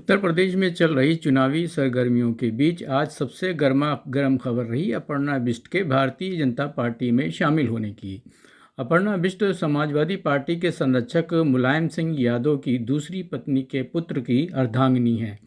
उत्तर प्रदेश में चल रही चुनावी सरगर्मियों के बीच आज सबसे गर्मा गर्म खबर रही अपर्णा बिष्ट के भारतीय जनता पार्टी में शामिल होने की। अपर्णा बिष्ट समाजवादी पार्टी के संरक्षक मुलायम सिंह यादव की दूसरी पत्नी के पुत्र की अर्धांगिनी हैं,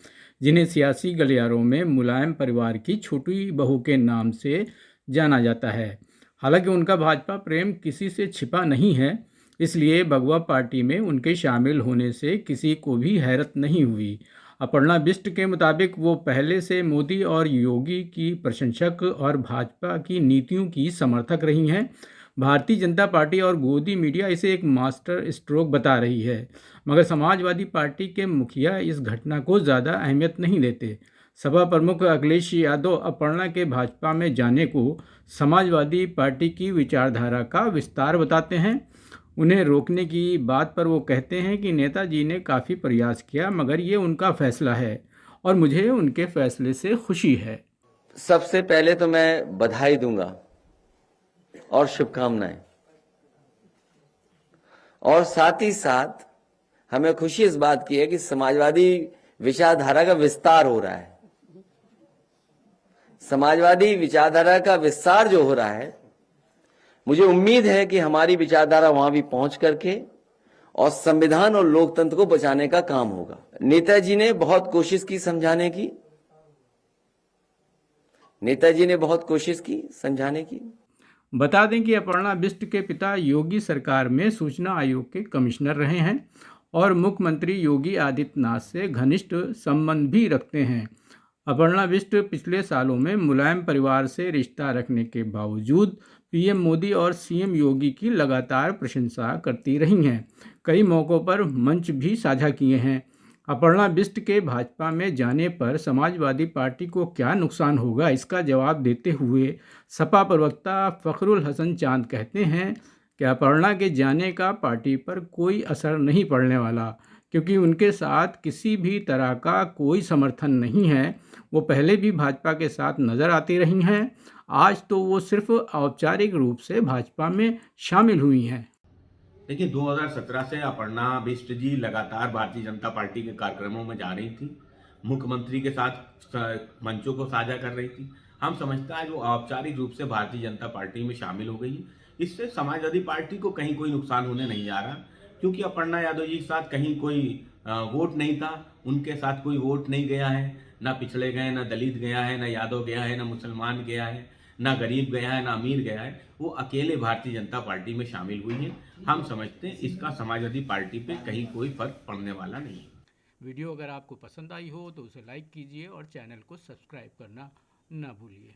जिन्हें सियासी गलियारों में मुलायम परिवार की छोटी बहू के नाम से जाना जाता है। हालांकि उनका भाजपा प्रेम किसी से छिपा नहीं है, इसलिए भगवा पार्टी में उनके शामिल होने से किसी को भी हैरत नहीं हुई। अपर्णा बिष्ट के मुताबिक वो पहले से मोदी और योगी की प्रशंसक और भाजपा की नीतियों की समर्थक रही हैं। भारतीय जनता पार्टी और गोदी मीडिया इसे एक मास्टर स्ट्रोक बता रही है, मगर समाजवादी पार्टी के मुखिया इस घटना को ज़्यादा अहमियत नहीं देते। सपा प्रमुख अखिलेश यादव अपर्णा के भाजपा में जाने को समाजवादी पार्टी की विचारधारा का विस्तार बताते हैं। उन्हें रोकने की बात पर वो कहते हैं कि नेताजी ने काफ़ी प्रयास किया, मगर ये उनका फैसला है और मुझे उनके फैसले से खुशी है। सबसे पहले तो मैं बधाई दूंगा और शुभकामनाएं, और साथ ही साथ हमें खुशी इस बात की है कि समाजवादी विचारधारा का विस्तार हो रहा है। समाजवादी विचारधारा का विस्तार जो हो रहा है, मुझे उम्मीद है कि हमारी विचारधारा वहां भी पहुंच करके और संविधान और लोकतंत्र को बचाने का काम होगा। नेताजी ने बहुत कोशिश की समझाने की, समझाने की। बता दें कि अपर्णा बिष्ट के पिता योगी सरकार में सूचना आयोग के कमिश्नर रहे हैं और मुख्यमंत्री योगी आदित्यनाथ से घनिष्ठ संबंध भी रखते हैं। अपर्णा बिष्ट पिछले सालों में मुलायम परिवार से रिश्ता रखने के बावजूद पीएम मोदी और सीएम योगी की लगातार प्रशंसा करती रही हैं। कई मौक़ों पर मंच भी साझा किए हैं। अपर्णा बिष्ट के भाजपा में जाने पर समाजवादी पार्टी को क्या नुकसान होगा, इसका जवाब देते हुए सपा प्रवक्ता फखरुल हसन चांद कहते हैं कि अपर्णा के जाने का पार्टी पर कोई असर नहीं पड़ने वाला, क्योंकि उनके साथ किसी भी तरह का कोई समर्थन नहीं है। वो पहले भी भाजपा के साथ नज़र आती रही हैं। आज तो वो सिर्फ औपचारिक रूप से भाजपा में शामिल हुई हैं। देखिए, 2017 से अपर्णा बिष्ट जी लगातार भारतीय जनता पार्टी के कार्यक्रमों में जा रही थी, मुख्यमंत्री के साथ मंचों को साझा कर रही थी। हम समझते हैं वो औपचारिक रूप से भारतीय जनता पार्टी में शामिल हो गई। इससे समाजवादी पार्टी को कहीं कोई नुकसान होने नहीं जा रहा, क्योंकि अपर्णा यादव जी के साथ कहीं कोई वोट नहीं था, उनके साथ कोई वोट नहीं गया है, ना पिछड़े गए, ना दलित गया है, ना यादव गया है, ना मुसलमान गया है, ना गरीब गया है, ना अमीर गया है। वो अकेले भारतीय जनता पार्टी में शामिल हुई है। हम समझते हैं इसका समाजवादी पार्टी पे कहीं कोई फर्क पड़ने वाला नहीं है। वीडियो अगर आपको पसंद आई हो तो उसे लाइक कीजिए और चैनल को सब्सक्राइब करना ना भूलिए।